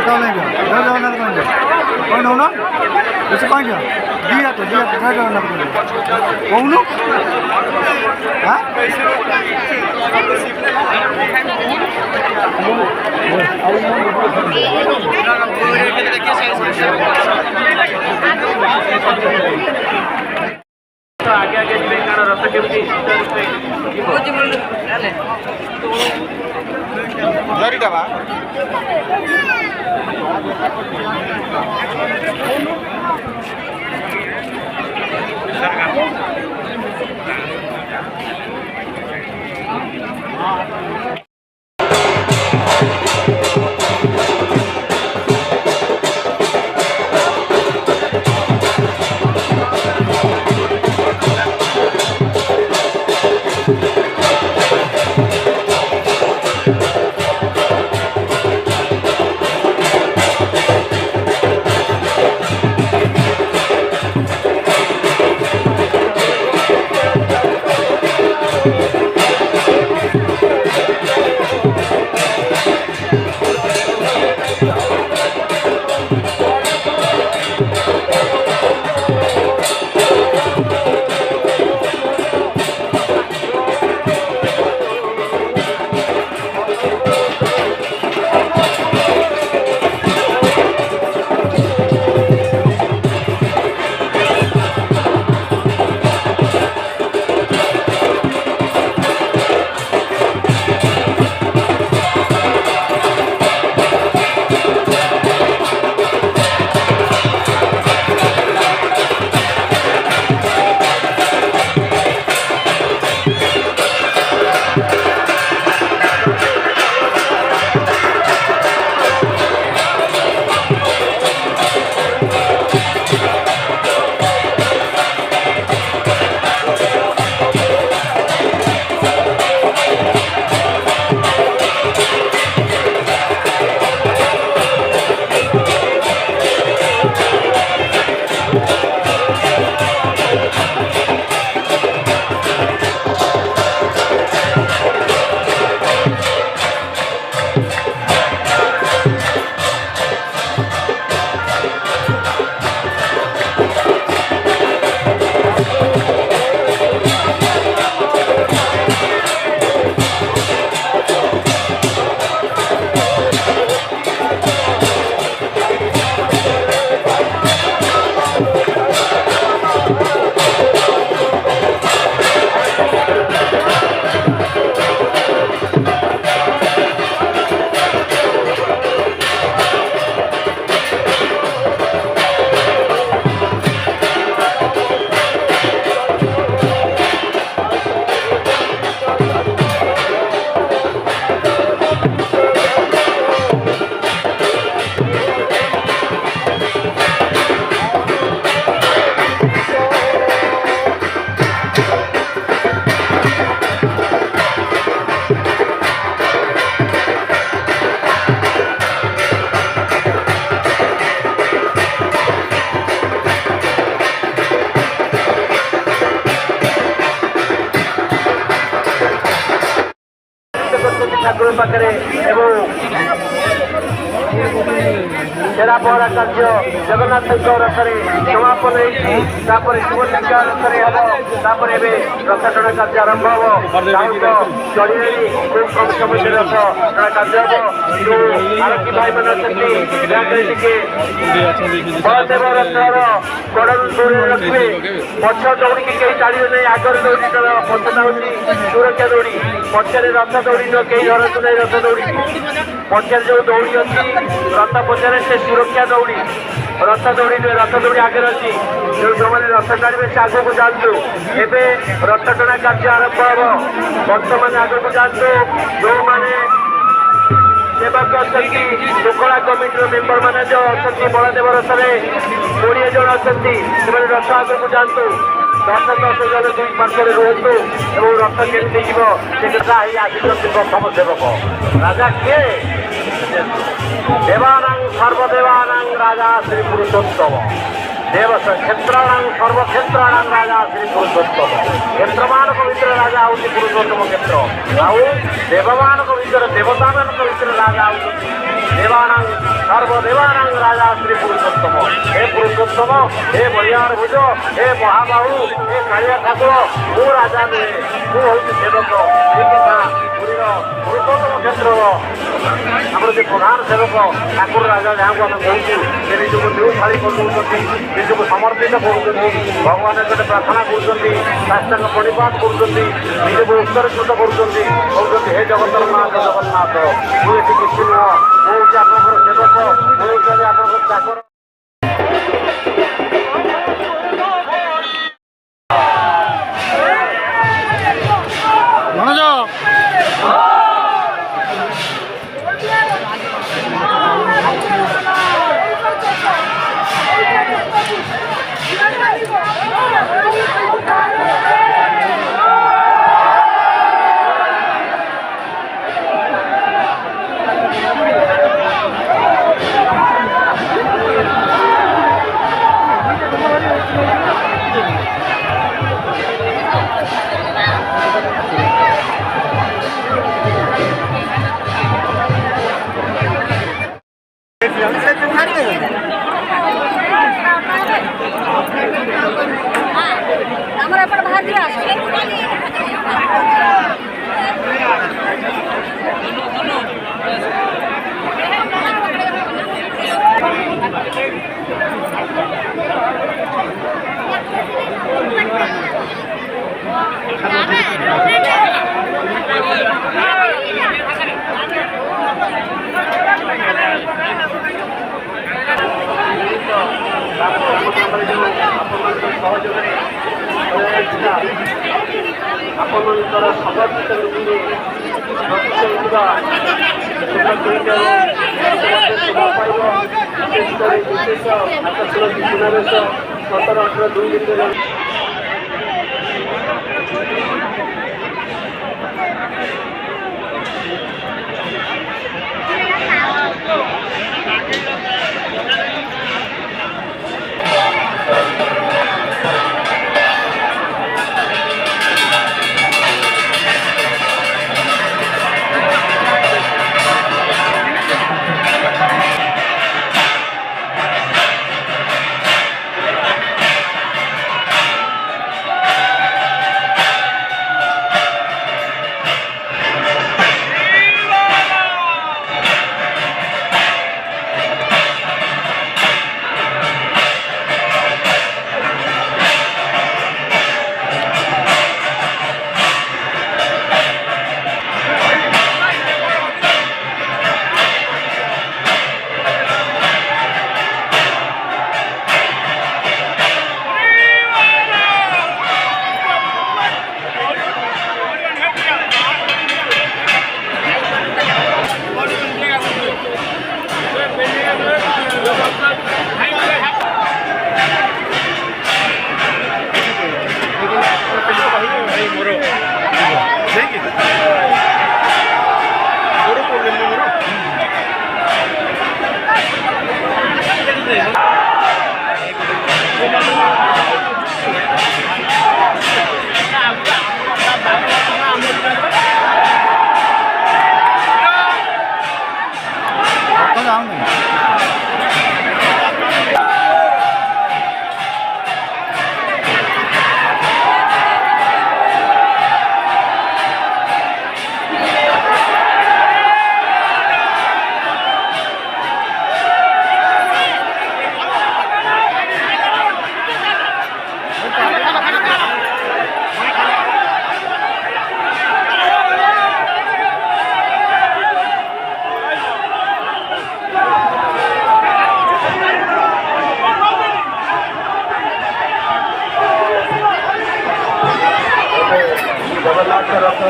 बताओ नहीं क्या जय जगन्नाथ कहेंगे कौन हो ना ऐसे कहेंगे दिया तो जय जगन्नाथ कहेंगे कौन हो हाँ आगे आगे रथ केमती जरीटा बा ठाकुर पाखे छेरा पहरा कार्य जगन्नाथ रथरे समापन होपर शिवलिंगा रथरे हम रथ टଣା कार्य आरंभ हम चढ़ी खूब कम समय रथ टଣା कार्य हम जो आरक्षी भाई मैंने बलदेव रथर कड़ू दूर रखिए पछ दौड़ी कहीं टाड़े नहीं आगर दौड़ी पछटा हूँ सुरक्षा दौड़ी पछरे रथ दौड़ी न कहीं धरतु नहीं रथ दौड़ी पछरे जो दौड़ी अच्छी रथ पछरे से सुरक्षा दौड़ी रथ दौड़ी नुहे रथ दौड़ी आगे अच्छी जो मैंने रथ टाड़े से आग को जातु एवं रथ टଣା कार्य आरंभ हम बर्तमान आग को जातु जो मैंने सेवक अच्छा शुक्ला कमिटर मेम्बर मैंने जो अच्छा बलदेव रथरे 20 जन अच्छा से रथ आग को जातु 10-10 जन दुई पार्श्वे रुहतु और रथ केमती जी आसिंट प्रथम सेवक राजा किए देवानां सर्वदेवानां राजा श्री पुरुषोत्तम देव क्षेत्राणां सर्वक्षेत्राणां राजा श्री पुरुषोत्तम क्षेत्रमान भितर राजा हूँ पुरुषोत्तम क्षेत्र आउ देवमान भितर देवता मान भितर राजा हूँ देवानां सर्वदेवानां राजा श्री पुरुषोत्तम हे पुरुषोत्तम हे बलियार भुज हे महाबाहु हे कालिया ठाकुर मु राजा नुहे मु हूँ सेवक ये कथा पुरीर पुरुषोत्तम क्षेत्र आम जो प्रधान सेवक ठाकुर राजा जहाँ को आम कहूँ से निजक देव थाली कर निजक समर्पित कर भगवान गोटे प्रार्थना कर प्रणिपात कर निजक उत्तरीकृत कर हे जगतर नाथ जगन्नाथ मुझे किसी नुह मुझे आप सेवक मुझे आप चाकर हमारा पर भाजी ଆପଣଙ୍କର ସମର୍ପିତ ନୀତିରେ ଶୁଭ ପାଇବ ବିଶେଷ ଆକର୍ଷଣ ସୁନାବେଶ 17-18 2 ଦିନରେ जगन्नाथ रथ